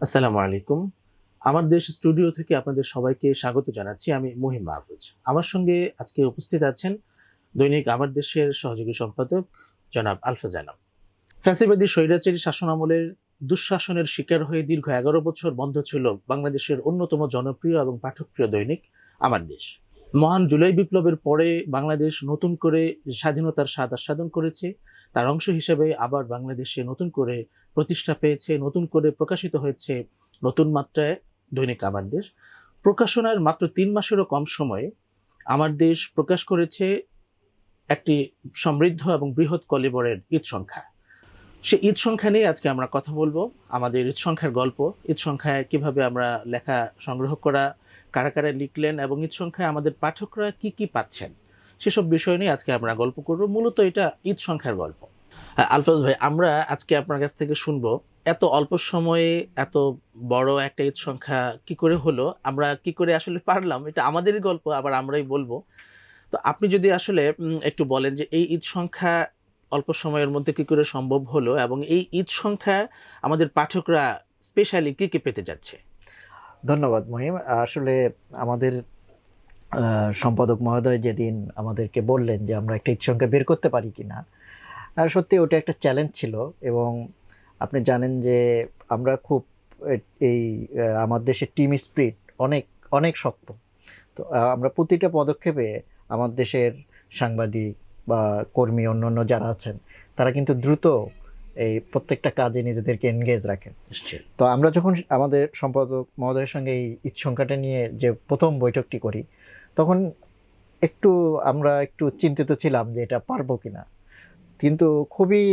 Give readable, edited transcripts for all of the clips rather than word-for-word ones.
আসসালামু আলাইকুম। আমার দেশ স্টুডিও থেকে আপনাদের সবাইকে স্বাগত জানাচ্ছি। আমি মহিম মাহফুজ। আমার সঙ্গে আজকে উপস্থিত আছেন দৈনিক আমার দেশের সহযোগী সম্পাদক জনাব আলফা জানাব। ফ্যাসিবাদী স্বৈরাচারী শাসনামলের দুঃশাসনের শিকার হয়ে দীর্ঘ ১১ বছর বন্ধ ছিল বাংলাদেশের অন্যতম জনপ্রিয় এবং পাঠকপ্রিয় দৈনিক আমার দেশ। মহান জুলাই বিপ্লবের পরে বাংলাদেশ নতুন করে স্বাধীনতার স্বাদ আস্বাদন করেছে। তার অংশ হিসেবে আবার বাংলাদেশে নতুন করে প্রতিষ্ঠা পেয়েছে, নতুন করে প্রকাশিত হয়েছে নতুন মাত্রায় দৈনিক আমার দেশ। প্রকাশনার মাত্র ৩ মাসেরও কম সময়ে আমার দেশ প্রকাশ করেছে একটি সমৃদ্ধ এবং বৃহৎ কলিবরের ঈদ সংখ্যা। সে ঈদ সংখ্যা নিয়ে আজকে আমরা কথা বলবো। আমাদের ঈদ সংখ্যার গল্প, ঈদ সংখ্যায় কিভাবে আমরা লেখা সংগ্রহ করা, কারা কারা লিখলেন এবং ঈদ সংখ্যায় আমাদের পাঠকরা কি কি পাচ্ছেন, সেসব বিষয় নিয়ে আজকে আমরা গল্প করব। মূলত এটা ঈদ সংখ্যার গল্প। হ্যাঁ, আলফাজ ভাই, আমরা আজকে আপনার কাছ থেকে শুনবো এত অল্প সময়ে এত বড় একটা ঈদ সংখ্যা কি করে হলো, আমরা কি করে আসলে পারলাম, এটা আমাদেরই গল্প, আবার আমরাই বলবো। তো আপনি যদি আসলে একটু বলেন যে এই ঈদ সংখ্যা অল্প সময়ের মধ্যে কি করে সম্ভব হলো এবং এই ঈদ সংখ্যা আমাদের পাঠকরা স্পেশালি কি কি পেতে যাচ্ছে। ধন্যবাদ মহিম। আসলে আমাদের সম্পাদক মহোদয় যেদিন আমাদেরকে বললেন যে আমরা একটা ঈদ সংখ্যা বের করতে পারি কিনা, সত্যি ওটা একটা চ্যালেঞ্জ ছিল। এবং আপনি জানেন যে আমরা খুব এই আমার দেশের টিম স্পিরিট অনেক অনেক শক্ত। তো আমরা প্রতিটা পদক্ষেপে আমার দেশের সাংবাদিক বা কর্মী অন্যান্য যারা আছেন তারা কিন্তু দ্রুত এই প্রত্যেকটা কাজে নিজেদেরকে এনগেজ রাখেন। তো আমরা যখন আমাদের সম্পাদক মহোদয়ের সঙ্গে এই ঈদ সংখ্যাটা নিয়ে যে প্রথম বৈঠকটি করি, তখন আমরা একটু চিন্তিত ছিলাম যে এটা পারবো কিনা। কিন্তু খুবই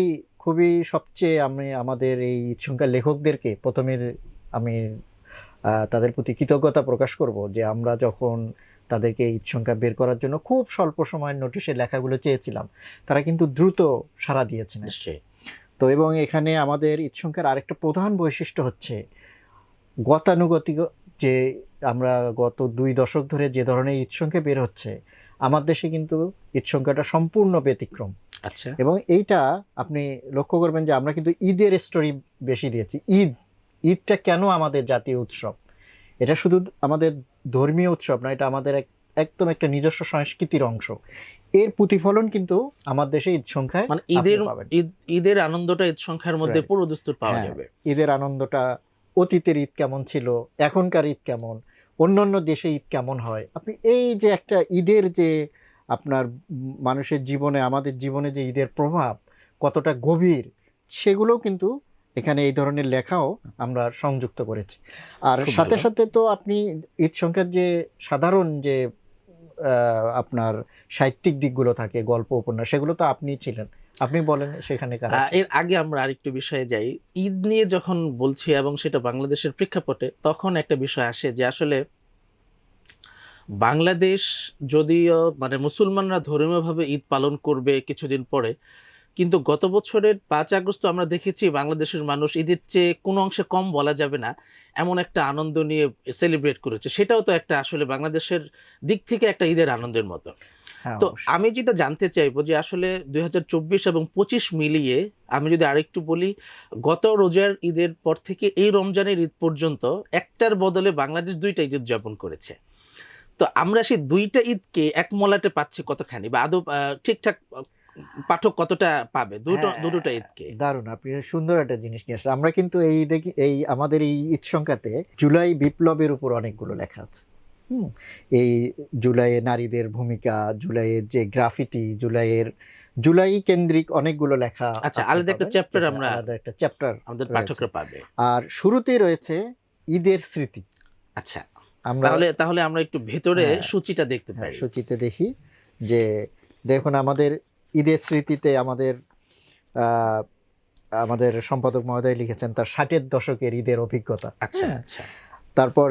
খুবই সবচেয়ে আমি আমাদের এই ঈদ সংখ্যার লেখকদেরকে প্রথমে আমি তাদের প্রতি কৃতজ্ঞতা প্রকাশ করব যে আমরা যখন তাদেরকে ঈদ সংখ্যা বের করার জন্য খুব স্বল্প সময়ের নোটিশে লেখাগুলো চেয়েছিলাম, তারা কিন্তু দ্রুত সাড়া দিয়েছেন। নিশ্চয়ই। তো এবং এখানে আমাদের ঈদ সংখ্যার আরেকটা প্রধান বৈশিষ্ট্য হচ্ছে গতানুগতিক। যে আমরা গত ২ দশক ধরে যে ধরনের ঈদ সংখ্যা বের হচ্ছে, আমার দেশে কিন্তু ঈদ সংখ্যাটা সম্পূর্ণ ব্যতিক্রম। আচ্ছা। এবং এইটা আপনি লক্ষ্য করবেন যে আমরা কিন্তু ঈদের স্টোরি বেশি দিয়েছি। ঈদটা কেন আমাদের জাতীয় উৎসব? এটা শুধু আমাদের ধর্মীয় উৎসব না, এটা আমাদের একদম একটা নিজস্ব সংস্কৃতির অংশ। এর প্রতিফলন কিন্তু আমার দেশে ঈদ সংখ্যায় মানে আপনি পাবেন। ঈদের আনন্দটা ঈদ সংখ্যার মধ্যে Right. পুরো দস্তুর পাওয়া হ্যাঁ, যাবে। ঈদের আনন্দটা, অতীতের ঈদ কেমন ছিল, এখনকার ঈদ কেমন, অন্যান্য দেশে ঈদ কেমন হয়, আপনি এই যে একটা ঈদের যে আপনার মানুষের জীবনে, আমাদের জীবনে যে ঈদের প্রভাব কতটা গভীর, সেগুলোও কিন্তু এখানে এই ধরনের লেখাও আমরা সংযুক্ত করেছি। আর খুব সাথে ভালো। সাথে তো আপনি ঈদ সংখ্যার যে সাধারণ যে আপনার সাহিত্যিক দিকগুলো থাকে, গল্প উপন্যাস, সেগুলো তো আপনি ছিলেন। আপনি বলেন সেখানে কারা ছিল? এর আগে আমরা আরেকটু বিষয়ে যাই। ঈদ নিয়ে যখন বলছি এবং সেটা বাংলাদেশের প্রেক্ষাপটে, তখন একটা বিষয় আসে যে আসলে বাংলাদেশ যদিও মানে মুসলমানরা ধর্মীয়ভাবে ঈদ পালন করবে কিছুদিন পরে, কিন্তু গত বছরের ৫ আগস্ট আমরা দেখেছি বাংলাদেশের মানুষ ঈদের চেয়ে কোনো অংশে কম বলা যাবে না, এমন একটা আনন্দ নিয়ে সেলিব্রেট করেছে। সেটাও তো একটা আসলে বাংলাদেশের দিক থেকে একটা ঈদের আনন্দের মতো। হ্যাঁ, তো অবশ্যই। আমি যেটা জানতে চাইবো যে আসলে ২০২৪ এবং ২৫ মিলিয়ে আমি যদি আরেকটু বলি, গত রোজার ঈদের পর থেকে এই রমজানের ঈদ পর্যন্ত একটার বদলে বাংলাদেশ ২ টা ঈদ উদযাপন করেছে। তো আমরা সেই ২ টা ঈদকে এক মলাটে পাচ্ছি কতখানি, বা আদৌ ঠিকঠাক পাঠক কতটা পাবে দুটোটা হ্যাঁ, ঈদকে? দারুণ! আপনি সুন্দর একটা জিনিস নিয়ে আসছেন। আমরা কিন্তু এই আমাদের এই ঈদ সংখ্যাতে জুলাই বিপ্লবের উপর অনেকগুলো লেখা আছে। হুম? এই জুলাইয়ে নারীদের ভূমিকা, জুলাইয়ের যে গ্রাফিটি, জুলাই কেন্দ্রিক অনেকগুলো লেখা আচ্ছা, আপনি আলাদা একটা পাবেন। চ্যাপ্টার যেটা আমরা আলাদা একটা চ্যাপ্টার আমাদের রয়েছে। পাঠকরা পাবে। আর শুরুতেই রয়েছে ঈদের স্মৃতি। আচ্ছা, আমরা তাহলে তাহলে আমরা একটু ভেতরে হ্যাঁ, সূচিটা দেখতে হ্যাঁ, পারি। সূচিতে দেখি যে দেখুন আমাদের ঈদের স্মৃতিতে আ আমাদের সম্পাদক মহোদয় লিখেছেন তার ৬০-এর দশকের ঈদের অভিজ্ঞতা। আচ্ছা, হ্যাঁ? আচ্ছা। তারপর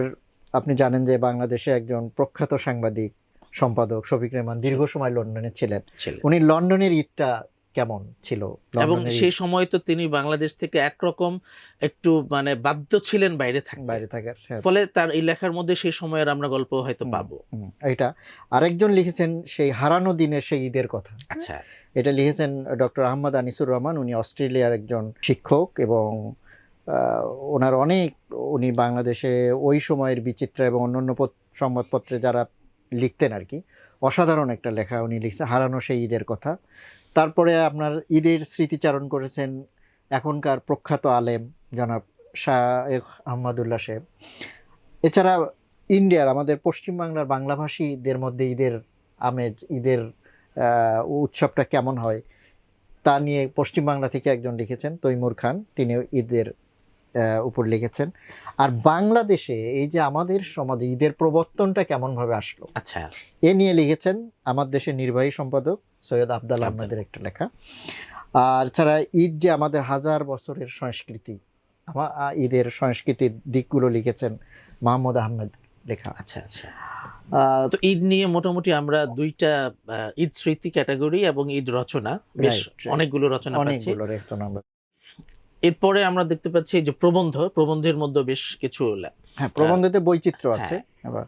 আপনি জানেন যে বাংলাদেশে একজন প্রখ্যাত সাংবাদিক, সম্পাদক শফিক রেহমান দীর্ঘ সময় লন্ডনে ছিলেন। ছিলেন। উনি লন্ডনের ঈদটা কেমন ছিল? এবং লন্ডনের ঈদ সেই সময় তো তিনি বাংলাদেশ থেকে একরকম একটু মানে বাধ্য ছিলেন বাইরে থাকতে। বাইরে থাকার, হ্যাঁ। ফলে তার এই লেখার মধ্যে সেই সময়ের আমরা গল্প হয়তো হুম, পাবো। হুম, এইটা। আরেকজন লিখেছেন সেই হারানো দিনের সেই ঈদের কথা। হ্যাঁ? আচ্ছা। এটা লিখেছেন ডক্টর আহমদ আনিসুর রহমান। উনি অস্ট্রেলিয়ার একজন শিক্ষক এবং ওনার উনি বাংলাদেশে ওই সময়ের বিচিত্রা এবং অন্যান্য সংবাদপত্রে যারা লিখতেন আর কি, অসাধারণ একটা লেখা উনি লিখছেন, হারানো সেই ঈদের কথা। তারপরে আপনার ঈদের স্মৃতিচারণ করেছেন এখনকার প্রখ্যাত আলেম জনাব শাহ আহমদুল্লাহ সাহেব। এছাড়া ইন্ডিয়ার আমাদের পশ্চিমবাংলার বাংলাভাষীদের মধ্যে ঈদের আমেজ, ঈদের উৎসবটা কেমন হয় তা নিয়ে পশ্চিমবাংলা থেকে একজন লিখেছেন, তৈমুর খান, তিনি ঈদের উপর লিখেছেন। আর বাংলাদেশে এই যে আমাদের সমাজে ঈদের প্রবর্তনটা কেমন ভাবে আসলো, আচ্ছা, এ নিয়ে লিখেছেন আমার দেশের নির্বাহী সম্পাদক সৈয়দ আবদাল আহমেদের একটা লেখা। আর ছাড়া ঈদ যে আমাদের হাজার বছরের সংস্কৃতি, ঈদের সংস্কৃতির দিকগুলো লিখেছেন মাহমুদ আহমেদ লেখা। আচ্ছা আচ্ছা। তো ঈদ নিয়ে মোটামুটি আমরা দুইটা ঈদ স্মৃতি ক্যাটাগরি এবং ঈদ রচনা, বেশ অনেকগুলো রচনা পাচ্ছি। এরপরে আমরা দেখতে পাচ্ছি যে প্রবন্ধের মধ্যে বেশ কিছু, হ্যাঁ, প্রবন্ধেতে বৈচিত্র্য আছে। আবার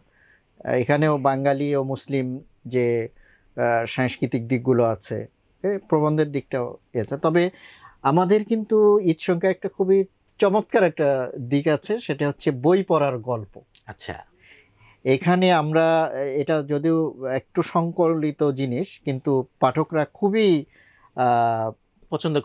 এখানেও বাঙালি ও মুসলিম যে সাংস্কৃতিক দিকগুলো আছে, প্রবন্ধের দিকটাও আছে। তবে আমাদের কিন্তু ঈদ সংখ্যা একটা খুবই চমৎকার একটা দিক আছে, সেটা হচ্ছে বই পড়ার গল্প। আচ্ছা, এখানে আমরা, এটা যদিও একটু সংকলিত জিনিস, কিন্তু পাঠকরা খুবই পছন্দ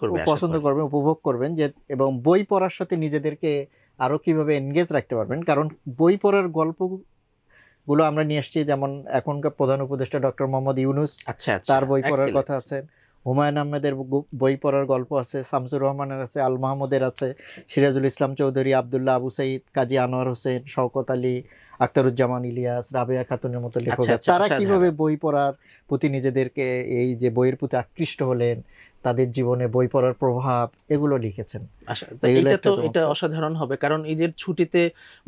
করবেন, উপভোগ করবেন যে, এবং বই পড়ার সাথে নিজেদেরকে আরো কিভাবে এনগেজ রাখতে পারবেন। কারণ বই পড়ার গল্পগুলো আমরা নিয়ে এসেছি, যেমন এখনকার প্রধান উপদেষ্টা ডক্টর মোহাম্মদ ইউনূস, তার বই পড়ার কথা আছে, হুমায়ুন আহমেদের বই পড়ার গল্প আছে, শামসুর রহমানের আছে, আল মাহমুদের আছে, সিরাজুল ইসলাম চৌধুরী, আবদুল্লাহ আবু সাইদ, কাজী আনোয়ার হোসেন, শওকত আলী, আখতারুজ্জামান ইলিয়াস, রাবেয়া খাতুনের মতো লেখক, তারা কিভাবে বই পড়ার প্রতি নিজেদেরকে, এই যে বইয়ের প্রতি আকৃষ্ট হলেন, তাদের জীবনে বই পড়ার প্রভাব, এগুলো লিখেছেন। এটা অসাধারণ হবে, কারণ ঈদের ছুটিতে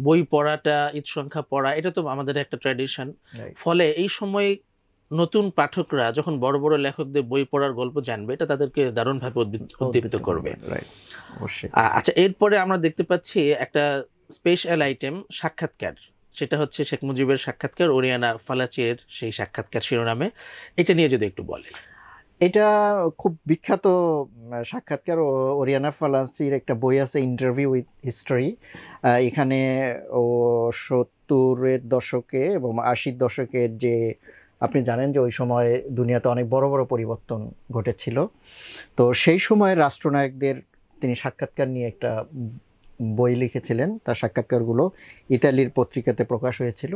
বই পড়াটা, ঈদ সংখ্যা পড়া, এটা তো আমাদের একটা ট্র্যাডিশন। ফলে এই সময় নতুন পাঠকরা যখন বড় বড় লেখকদের বই পড়ার গল্প জানবে, এটা তাদেরকে দারুণভাবে উদ্দীপিত করবে। আচ্ছা, এরপরে আমরা দেখতে পাচ্ছি একটা স্পেশাল আইটেম, সাক্ষাৎকার। সেটা হচ্ছে শেখ মুজিবের সাক্ষাৎকার, ওরিয়ানা ফালাচির সেই সাক্ষাৎকার শিরোনামে। এটা নিয়ে যদি একটু বলেন। এটা খুব বিখ্যাত সাক্ষাৎকার, ওরিয়ানা ফালাচির একটা বই আছে, ইন্টারভিউ উইথ হিস্টরি। এখানে ও 70-এর দশকে এবং 80-র দশকের, যে আপনি জানেন যে ওই সময় দুনিয়াতে অনেক বড় বড় পরিবর্তন ঘটেছিল, তো সেই সময় রাষ্ট্রনায়কদের তিনি সাক্ষাৎকার নিয়ে একটা বই লিখেছিলেন। তার সাক্ষাৎকারগুলো ইতালির পত্রিকাতে প্রকাশ হয়েছিল।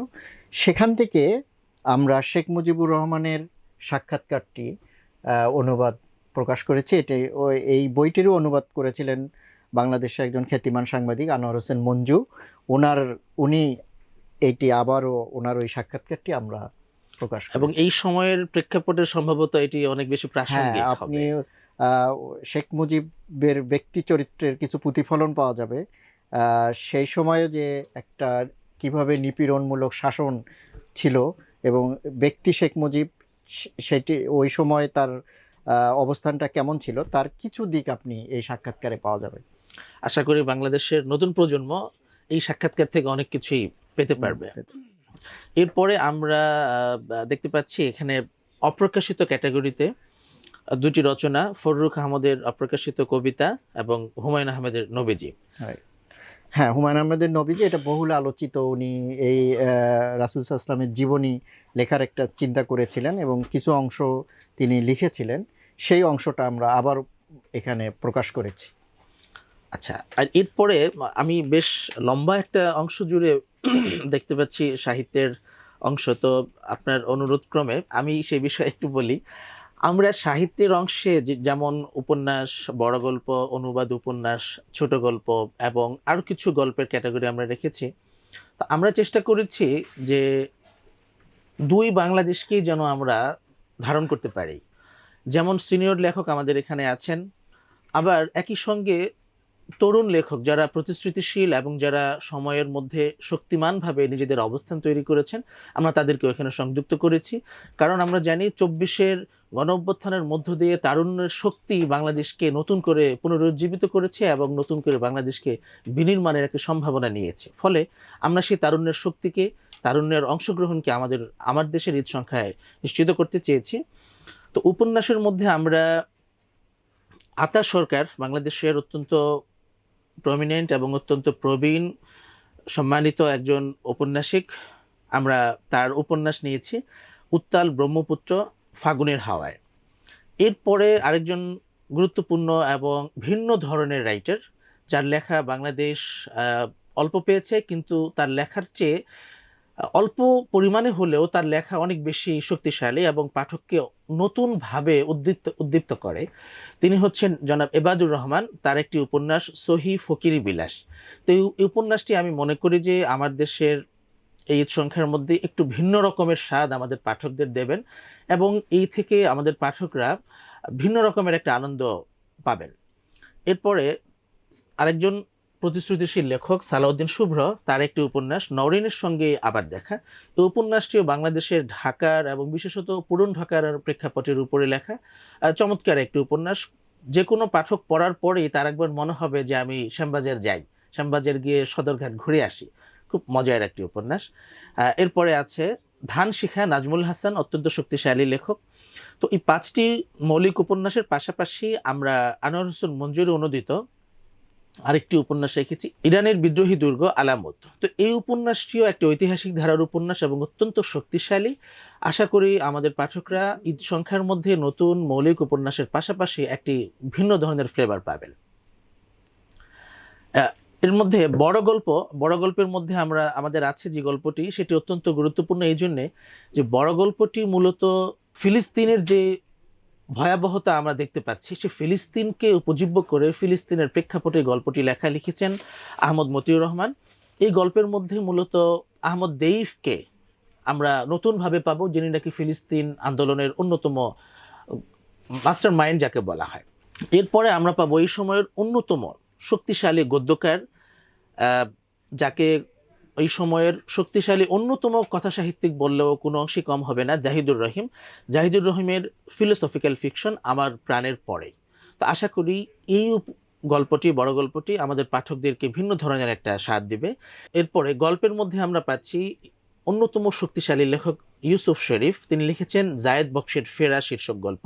সেখান থেকে আমরা শেখ মুজিবুর রহমানের সাক্ষাৎকারটি অনুবাদ প্রকাশ করেছি। এই বইটিরও অনুবাদ করেছিলেন বাংলাদেশের একজন খ্যাতিমান সাংবাদিক আনোয়ার হোসেন মঞ্জু। উনি এইটি আবারও ওনার ওই সাক্ষাৎকারটি আমরা প্রকাশ, এবং এই সময়ের প্রেক্ষাপটে সম্ভবত এটি অনেক বেশি প্রাসঙ্গিক হবে। আপনি শেখ মুজিবের ব্যক্তি চরিত্রের কিছু প্রতিফলন পাওয়া যাবে। সেই সময়ে যে একটা কিভাবে নিপীড়নমূলক শাসন ছিল এবং ব্যক্তি শেখ মুজিব, সেটি ওই সময় তার অবস্থানটা কেমন ছিল, তার কিছু দিক আপনি এই সাক্ষাৎকারে পাওয়া যাবে। আশা করি বাংলাদেশের নতুন প্রজন্ম এই সাক্ষাৎকার থেকে অনেক কিছুই পেতে পারবে। এরপরে আমরা দেখতে পাচ্ছি এখানে অপ্রকাশিত ক্যাটাগরিতে দুটি রচনা, ফররুখ আহমদের অপ্রকাশিত কবিতা এবং হুমায়ুন আহমেদের নবীজি। হ্যাঁ, হুমায়ুন আহমেদের নবীজি এটা বহুল আলোচিত। উনি এই রাসূল সাল্লাল্লাহু আলাইহি ওয়াসাল্লামের জীবনী লেখার একটা চিন্তা করেছিলেন এবং কিছু অংশ তিনি লিখেছিলেন, সেই অংশটা আমরা আবার এখানে প্রকাশ করেছি। আচ্ছা, আর এরপরে আমি বেশ লম্বা একটা অংশ জুড়ে দেখতে পাচ্ছি সাহিত্যের অংশ। তো আপনার অনুরোধ ক্রমে আমি সেই বিষয়ে একটু বলি। আমরা সাহিত্যের অংশে যেমন উপন্যাস, বড় গল্প, অনুবাদ উপন্যাস, ছোট গল্প এবং আরো কিছু গল্পের ক্যাটাগরি আমরা রেখেছি। তো আমরা চেষ্টা করেছি যে দুই বাংলাদেশকেই যেন আমরা ধারণ করতে পারি। যেমন সিনিয়র লেখক আমাদের এখানে আছেন, আবার একই সঙ্গে তরুণ লেখক যারা প্রতিশ্রুতিশীল এবং যারা সময়ের মধ্যে শক্তিমানভাবে নিজেদের অবস্থান তৈরি করেছেন, আমরা তাদেরকেও এখানে সংযুক্ত করেছি। কারণ আমরা জানি 24-এর গণঅভ্যুত্থানের মধ্য দিয়ে তারুণ্যের শক্তি বাংলাদেশকে নতুন করে পুনরুজ্জীবিত করেছে এবং নতুন করে বাংলাদেশকে বিনির্মাণের একটা সম্ভাবনা নিয়েছে। ফলে আমরা সেই তারুণ্যের শক্তিকে, তারুণ্যের অংশগ্রহণকে আমার দেশের ঈদ সংখ্যায় নিশ্চিত করতে চেয়েছি। তো উপন্যাসের মধ্যে আমরা আতা সরকার, বাংলাদেশের অত্যন্ত প্রমিনেন্ট এবং অত্যন্ত প্রবীণ সম্মানিত একজন ঔপন্যাসিক। আমরা তার উপন্যাস নিয়েছি উত্তাল ব্রহ্মপুত্র ফাগুনের হাওয়ায়। এরপরে আরেকজন গুরুত্বপূর্ণ এবং ভিন্ন ধরনের রাইটার, যার লেখা বাংলাদেশ অল্প পেয়েছে, কিন্তু তার লেখার চেয়ে অল্প পরিমাণে হলেও তার লেখা অনেক বেশি শক্তিশালী এবং পাঠককে নতুনভাবে উদ্দীপ্ত করে। তিনি হচ্ছেন জনাব এবাদুর রহমান। তার একটি উপন্যাস সহি ফকিরি বিলাস। তো এই উপন্যাসটি আমি মনে করি যে আমার দেশের এই ঈদ সংখ্যার মধ্যে একটু ভিন্ন রকমের স্বাদ আমাদের পাঠকদের দেবেন, এবং এই থেকে আমাদের পাঠকরা ভিন্ন রকমের একটা আনন্দ পাবেন। এরপরে আরেকজন প্রতিশ্রুতিশীল লেখক সালাউদ্দিন শুভ্র, তার একটি উপন্যাস নওরিনের সঙ্গে আবার দেখা। এই উপন্যাসটিও বাংলাদেশের ঢাকার এবং বিশেষত পুরন ঢাকার প্রেক্ষাপটের উপরে লেখা চমৎকার একটি উপন্যাস। যে কোনো পাঠক পড়ার পরেই তার একবার মনে হবে যে আমি শ্যামবাজার যাই, শ্যামবাজার গিয়ে সদরঘাট ঘুরে আসি। খুব মজার একটি উপন্যাস। এরপরে আছে ধান শিখা, নাজমুল হাসান, অত্যন্ত শক্তিশালী লেখক। তো এই 5টি মৌলিক উপন্যাসের পাশাপাশি আমরা আনোয়ার হোসেন মঞ্জুরি অনুদিত আরেকটি উপন্যাস রেখেছি, ইরানের বিদ্রোহী দুর্গ আলামত। তো এই উপন্যাসটিও একটি ঐতিহাসিক ধারার উপন্যাস এবং অত্যন্ত শক্তিশালী। আশা করি আমাদের পাঠকরা ঈদ সংখ্যার মধ্যে নতুন মৌলিক উপন্যাসের পাশাপাশি একটি ভিন্ন ধরনের ফ্লেভার পাবেন। এর মধ্যে বড় গল্পের মধ্যে আমাদের আছে যে গল্পটি, সেটি অত্যন্ত গুরুত্বপূর্ণ এই জন্যে যে বড় গল্পটি মূলত ফিলিস্তিনের যে ভয়াবহতা আমরা দেখতে পাচ্ছি, সে ফিলিস্তিনকে উপজীব্য করে ফিলিস্তিনের প্রেক্ষাপটে গল্পটি লিখেছেন আহমদ মতিউর রহমান। এই গল্পের মধ্যে মূলত আহমদ দেইফকে আমরা নতুনভাবে পাবো, যিনি নাকি ফিলিস্তিন আন্দোলনের অন্যতম মাস্টার মাইন্ড যাকে বলা হয়। এরপরে আমরা পাবো এই সময়ের অন্যতম শক্তিশালী গদ্যকার, যাকে এই সময়ের শক্তিশালী অন্যতম কথা সাহিত্যিক বললেও কোনো অংশে কম হবে না, জাহিদুর রহিম। জাহিদুর রহিমের ফিলোসফিক্যাল ফিকশন আমার প্রাণের পরে। তো আশা করি এই বড় গল্পটি আমাদের পাঠকদেরকে ভিন্ন ধরনের একটা স্বাদ দিবে। এরপরে গল্পের মধ্যে আমরা পাচ্ছি অন্যতম শক্তিশালী লেখক ইউসুফ শরীফ। তিনি লিখেছেন জায়েদ বক্সের ফেরা শীর্ষক গল্প।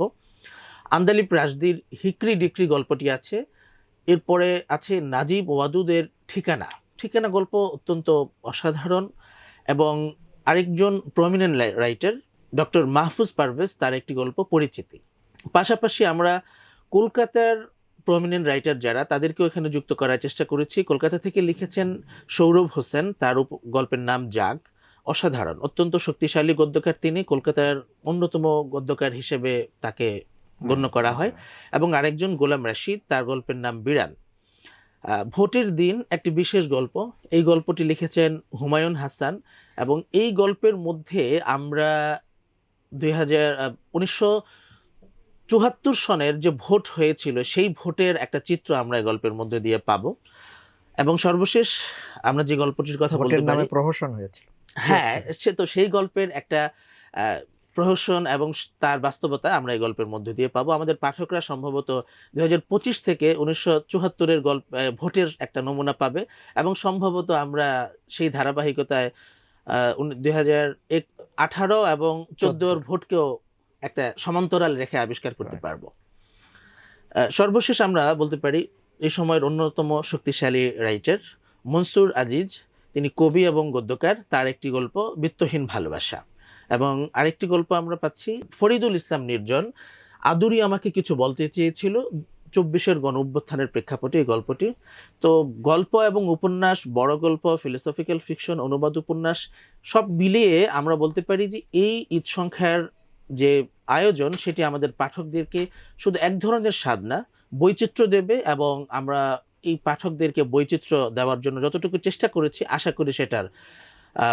আন্দালিব রাশদির হিকরি ডিক্রি গল্পটি আছে। এরপরে আছে নাজিব ওয়াদুদের ঠিকানা গল্প অত্যন্ত অসাধারণ, এবং আরেকজন prominent writer doctor Mahfuz Parvez, তার একটি গল্প পরিচিতি। পাশাপাশি আমরা কলকাতার প্রমিনেন্ট রাইটার যারা, তাদেরকেও এখানে যুক্ত করার চেষ্টা করেছি। কলকাতা থেকে লিখেছেন সৌরভ হোসেন, তার গল্পের নাম জাগ। অসাধারণ, অত্যন্ত শক্তিশালী গদ্যকার তিনি। কলকাতার অন্যতম গদ্যকার হিসেবে তাকে গণ্য করা হয়। এবং আরেকজন গোলাম রাশিদ, তার গল্পের নাম বিরান। ভোটের দিন একটি বিশেষ গল্প, এই গল্পটি লিখেছেন হুমায়ুন হাসান। এবং এই গল্পের মধ্যে আমরা 1974 সনের যে ভোট হয়েছিল সেই ভোটের একটা চিত্র আমরা এই গল্পের মধ্যে দিয়ে পাবো। এবং সর্বশেষ আমরা যে গল্পটির কথা বলতে পারি, প্রহসন হয়েছিল। হ্যাঁ, সেই গল্পের একটা প্রহসন এবং তার বাস্তবতা আমরা এই গল্পের মধ্যে দিয়ে পাবো। আমাদের পাঠকরা সম্ভবত 2025 থেকে 1974-এর ভোটের একটা নমুনা পাবে, এবং সম্ভবত আমরা সেই ধারাবাহিকতায় 2018 এবং 14 ভোটকেও একটা সমান্তরাল রেখে আবিষ্কার করতে পারবো। সর্বশেষ আমরা বলতে পারি এই সময়ের অন্যতম শক্তিশালী রাইটার মনসুর আজিজ, তিনি কবি এবং গদ্যকার। তার একটি গল্প বিত্তহীন ভালোবাসা। এবং আরেকটি গল্প আমরা পাচ্ছি ফরিদুল ইসলাম নির্জন, আদুরি আমাকে কিছু বলতে চেয়েছিল, 24-এর গণ অভ্যুত্থানের প্রেক্ষাপটে এই গল্পটি। তো গল্প এবং উপন্যাস, বড় গল্প, ফিলোসফিক্যাল ফিকশন, অনুবাদ উপন্যাস সব মিলিয়ে আমরা বলতে পারি যে এই ঈদ সংখ্যার যে আয়োজন, সেটি আমাদের পাঠকদেরকে শুধু এক ধরনের স্বাদ না, বৈচিত্র্য দেবে। এবং আমরা এই পাঠকদেরকে বৈচিত্র্য দেওয়ার জন্য যতটুকু চেষ্টা করেছি, আশা করি সেটার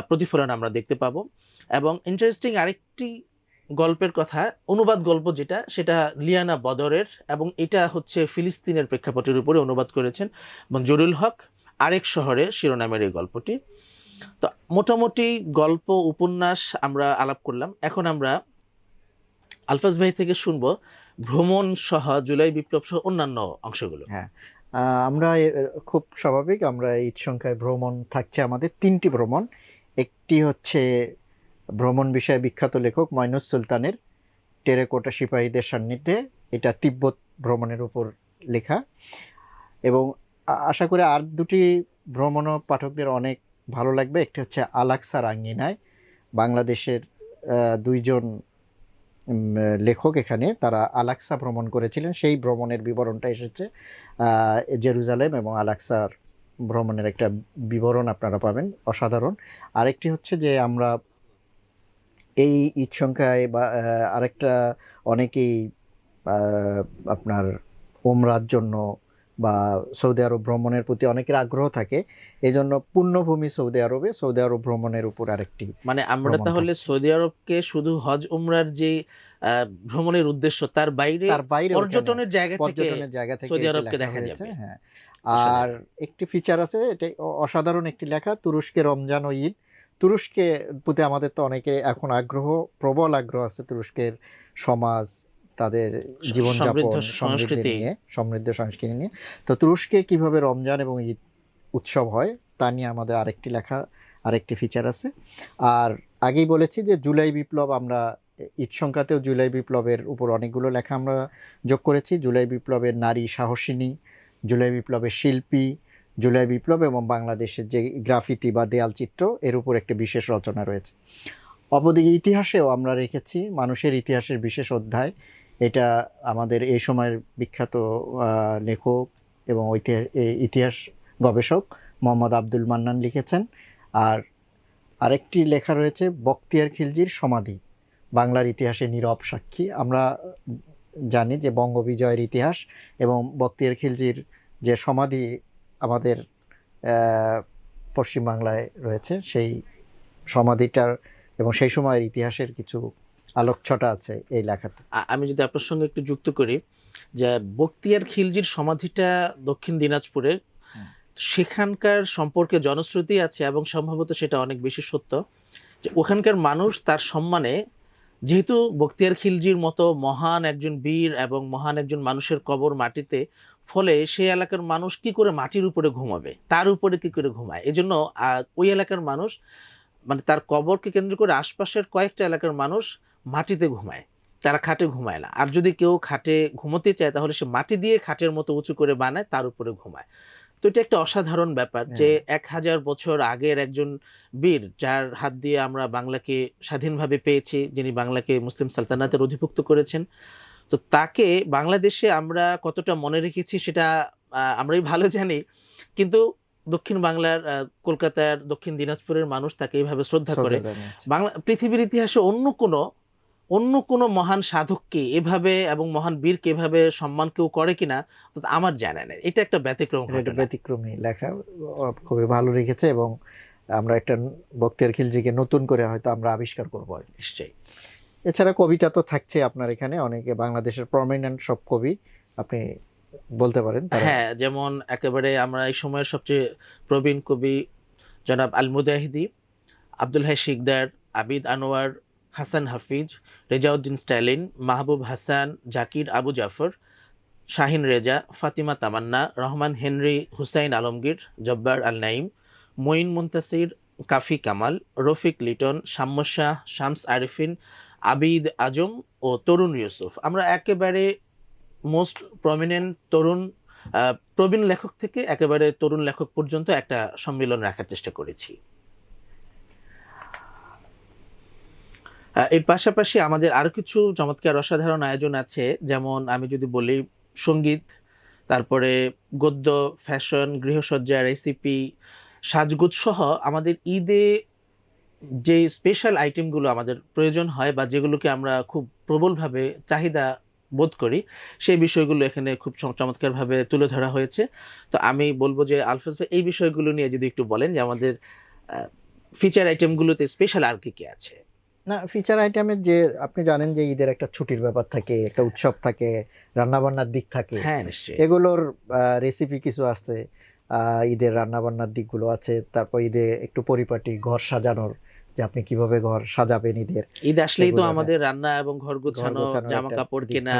প্রতিফলন আমরা দেখতে পাবো। এবং ইন্টারেস্টিং আরেকটি গল্পের কথা, অনুবাদ গল্প সেটা লিয়ানা বদরের, এবং এটা হচ্ছে ফিলিস্তিনের প্রেক্ষাপটের উপরে অনুবাদ করেছেন মঞ্জুরুল হক। আরেক শহরে শিরোনামের এই গল্পটি। তো মোটামুটি গল্প উপন্যাস আমরা আলাপ করলাম। এখন আমরা আলফাজ ভাই থেকে শুনবো ভ্রমণ সহ জুলাই বিপ্লব সহ অন্যান্য অংশগুলো। হ্যাঁ, আমরা খুব স্বাভাবিক, আমরা ঈদ সংখ্যায় ভ্রমণ থাকছে আমাদের 3টি ভ্রমণ। একটি হচ্ছে ভ্রমণ বিষয়ে বিখ্যাত লেখক মঈনুস সুলতানের টেরাকোটা সিপাহীদের সান্নিধ্যে, এটা তিব্বত ভ্রমণের উপর লেখা। এবং আশা করি আর দুটি ভ্রমণও পাঠকদের অনেক ভালো লাগবে। একটি হচ্ছে আলাক্সার আঙ্গিনায়, বাংলাদেশের দুইজন লেখক এখানে তারা আলাক্সা ভ্রমণ করেছিলেন, সেই ভ্রমণের বিবরণটা এসেছে। জেরুজালেম এবং আলাক্সার ভ্রমণের একটা বিবরণ আপনারা পাবেন, অসাধারণ। আরেকটি হচ্ছে যে আমরা এই ঈদ সংখ্যায় বা আরেকটা অনেকেই আপনার ওমরার জন্য বা সৌদি আরব ভ্রমণের প্রতি অনেকের আগ্রহ থাকে, এই জন্য পুণ্যভূমি সৌদি আরব ভ্রমণের উপর আরেকটি মানে আমরা ভ্রমণ তাহলে থাকছে। সৌদি আরবকে শুধু হজ উমরার যে ভ্রমণের উদ্দেশ্য তার বাইরে তার বাইরে পর্যটনের জায়গা থেকে পর্যটনের জায়গা থেকে সৌদি এটি আরবকে লেখা দেখা হয়েছে, যাবে। হ্যাঁ। আর অসাধারণ। একটি ফিচার আছে, এটা অসাধারণ একটি লেখা, তুরস্কে রমজান ও ঈদ। তুরস্কে প্রতি আমাদের তো অনেকে এখন প্রবল আগ্রহ আছে তুরস্কের সমাজ, তাদের সমৃদ্ধ জীবনযাপন, সংস্কৃতি। সমৃদ্ধ সংস্কৃতি নিয়ে। তো তুরস্কে কিভাবে রমজান এবং ঈদ উৎসব হয় তা নিয়ে আমাদের আরেকটি ফিচার আছে। আর আগেই বলেছি যে জুলাই বিপ্লব, আমরা ঈদ সংখ্যাতেও জুলাই বিপ্লবের উপর অনেকগুলো লেখা আমরা যোগ করেছি। জুলাই বিপ্লবের নারী সাহসিনী, জুলাই বিপ্লবের শিল্পী, জুলাই বিপ্লব এবং বাংলাদেশের যে গ্রাফিতি বা দেয়াল চিত্র, এর উপর একটি বিশেষ রচনা রয়েছে। অপরদিকে ইতিহাসেও আমরা রেখেছি মানুষের ইতিহাসের বিশেষ অধ্যায়। এটা আমাদের এই সময়ের বিখ্যাত লেখক এবং ইতিহাস গবেষক মোহাম্মদ আব্দুল মান্নান লিখেছেন। আর আরেকটি লেখা রয়েছে বখতিয়ার খিলজির সমাধি, বাংলার ইতিহাসে নীরব সাক্ষী। আমরা জানি যে বঙ্গবিজয়ের ইতিহাস এবং বখতিয়ার খিলজির যে সমাধি আমাদের পশ্চিমবাংলায় রয়েছে, সেই সমাধিটার এবং সেই সময়ের ইতিহাসের কিছু আলোকছটা আছে এই লেখাতে। আমি যদি আপনার সঙ্গে একটু যুক্ত করি, যে বখতিয়ার খিলজির সমাধিটা দক্ষিণ দিনাজপুরে, সেখানকার সম্পর্কে জনশ্রুতি আছে এবং সম্ভবত সেটা অনেক বেশি সত্য যে ওখানকার মানুষ তার সম্মানে, যেহেতু বখতিয়ার খিলজির মতো মহান একজন বীর এবং মহান একজন মানুষের কবর মাটিতে, ফলে সেই এলাকার মানুষ কি করে মাটির উপরে ঘুমাবে, তার উপরে কি করে ঘুমায়, এজন্য ওই এলাকার মানুষ মানে তার কবরকে কেন্দ্র করে আশপাশের কয়েকটা এলাকার মানুষ মাটিতে ঘুমায়, তারা খাটে ঘুমায় না। আর যদি কেউ খাটে ঘুমোতে চায় তাহলে সে মাটি দিয়ে খাটের মতো উঁচু করে বানায়, তার উপরে ঘুমায়। তো এটা একটা অসাধারণ ব্যাপার যে 1000 বছর আগের একজন বীর, যার হাত দিয়ে আমরা বাংলাকে স্বাধীনভাবে পেয়েছি, যিনি বাংলাকে মুসলিম সালতানাতের অধিভুক্ত করেছেন, তো তাকে বাংলাদেশে আমরা কতটা মনে রেখেছি সেটা আমরাই ভালো জানি। কিন্তু দক্ষিণ বাংলার কলকাতার দক্ষিণ দিনাজপুরের মানুষ তাকে এইভাবে শ্রদ্ধা করে। বাংলা পৃথিবীর ইতিহাসে অন্য কোনো মহান সাধককে এভাবে এবং মহান বীরকে এভাবে সম্মান কেউ করে কিনা তো আমার জানা নেই। এটা একটা ব্যতিক্রম ঘটনা। ব্যতিক্রমী লেখা, খুবই ভালো লিখেছে এবং আমরা একটা বখতিয়ার খিলজিকে নতুন করে হয়তো আমরা আবিষ্কার করবো। নিশ্চয়ই। এছাড়া কবিতা তো থাকছে আপনার এখানে, অনেকে বাংলাদেশের প্রমিনেন্ট সব কবি আপনি বলতে পারেন। হ্যাঁ, যেমন একেবারে আমরা এই সময়ের সবচেয়ে প্রবীণ কবি জনাব আল মুজাহিদি, আব্দুল হাই শিকদার, আবিদ আনোয়ার, হাসান হাফিজ, রেজাউদ্দিন স্ট্যালিন, মাহবুব হাসান, জাকির আবু জাফর, শাহিন রেজা, ফাতিমা তামান্না, রহমান হেনরি, হুসাইন আলমগীর, জব্বার আল নাইম, মঈন মুনতাসির, কাফি কামাল, রফিক লিটন, শাম্য শাহ, শামস আরিফিন, আবিদ আজম ও তরুণ ইউসুফ। আমরা একেবারে মোস্ট প্রমিনেন্ট প্রবীণ লেখক থেকে একেবারে তরুণ লেখক পর্যন্ত একটা সম্মিলন রাখার চেষ্টা করেছি। এর পাশাপাশি আমাদের আরো কিছু চমৎকার অসাধারণ আয়োজন আছে, যেমন আমি যদি বলি সঙ্গীত, তারপরে গদ্য, ফ্যাশন, গৃহসজ্জা, রেসিপি, সাজগোজ সহ আমাদের ঈদে যে স্পেশাল আইটেমগুলো আমাদের প্রয়োজন হয় বা যেগুলোকে আমরা খুব প্রবলভাবে চাহিদা বোধ করি, সেই বিষয়গুলো এখানে খুব চমৎকারভাবে তুলে ধরা হয়েছে। তো আমি বলবো যে আলফাজ ভাই এই বিষয়গুলো নিয়ে যদি একটু বলেন যে আমাদের ফিচার আইটেমগুলোতে স্পেশাল আর কি কি আছে। না, ফিচার আইটেমের যে আপনি জানেন যে ঈদের একটা ছুটির ব্যাপার থাকে, একটা উৎসব থাকে, রান্নাবান্নার দিক থাকে। হ্যাঁ, নিশ্চয়ই। এগুলোর রেসিপি কিছু আছে, ঈদের রান্নাবান্নার দিকগুলো আছে। তারপর ঈদে একটু পরিপাটি ঘর সাজানোর, যে আপনি কিভাবে ঘর সাজাবেন ঈদের। ঈদ আসলেই তো আমাদের রান্না এবং ঘর গোছানো, জামা কাপড় কেনা।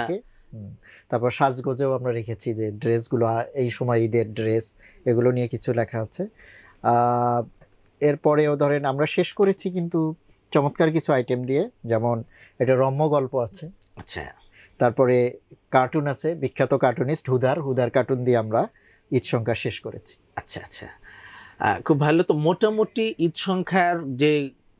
তারপর সাজগোজেও আমরা রেখেছি যে ড্রেসগুলো, এই সময় ঈদের ড্রেস, এগুলো নিয়ে কিছু লেখা আছে। এরপরেও ধরেন আমরা শেষ করেছি কিন্তু চমৎকার কিছু আইটেম দিয়ে, যেমন এটা রম্য গল্প আছে। আচ্ছা। তারপরে কার্টুন আছে, বিখ্যাত কার্টুনিস্ট হুদার কার্টুন দিয়ে আমরা ঈদ সংখ্যা শেষ করেছি। আচ্ছা আচ্ছা, খুব ভালো। তো মোটামুটি ঈদ সংখ্যার যে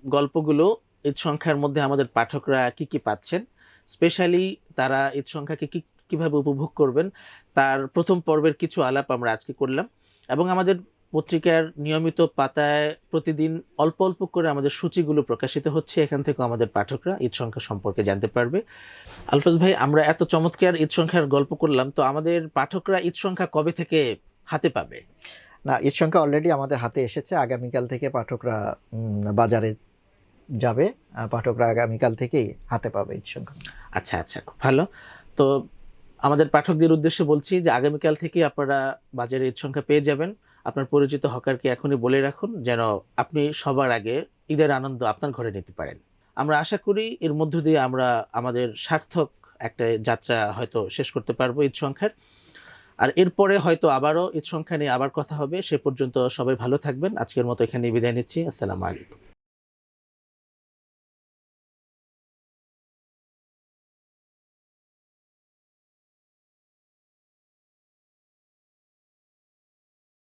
গল্পগুলো, ঈদ সংখ্যার মধ্যে আমাদের পাঠকরা কি কি পাচ্ছেন, স্পেশালি তারা ঈদ সংখ্যাকে কিভাবে উপভোগ করবেন, তার প্রথম পর্বের কিছু আলাপ আমরা আজকে করলাম। এবং আমাদের পত্রিকার নিয়মিত পাতায় প্রতিদিন অল্প অল্প করে আমাদের সূচিগুলো প্রকাশিত হচ্ছে, এখান থেকে আমাদের পাঠকরা ঈদ সংখ্যা সম্পর্কে জানতে পারবে। আলফাজ ভাই, আমরা এত চমৎকার ঈদ সংখ্যার গল্প করলাম, তো আমাদের পাঠকরা ঈদ সংখ্যা কবে থেকে হাতে পাবে? না, ঈদ সংখ্যা অলরেডি আমাদের হাতে এসেছে। আগামীকাল থেকে পাঠকরা বাজারে যাবে। পাঠকরা আগামীকাল থেকেই হাতে পাবে ঈদ সংখ্যা। আচ্ছা আচ্ছা, খুব ভালো। তো আমাদের পাঠকদের উদ্দেশ্যে বলছি যে আগামীকাল থেকে আপনারা বাজারে ঈদ সংখ্যা পেয়ে যাবেন। আপনার পরিচিত হকারকে এখনই বলে রাখুন যেন আপনি সবার আগে ঈদের আনন্দ আপনার ঘরে নিতে পারেন। আমরা আশা করি এর মধ্য দিয়ে আমরা আমাদের সার্থক একটা যাত্রা হয়তো শেষ করতে পারবো ঈদ সংখ্যার। আর এরপরে হয়তো আবারও ঈদ সংখ্যা নিয়ে আবার কথা হবে। সে পর্যন্ত সবাই ভালো থাকবেন। আজকের মতো এখানেই বিদায় নিচ্ছি। আসসালামু আলাইকুম।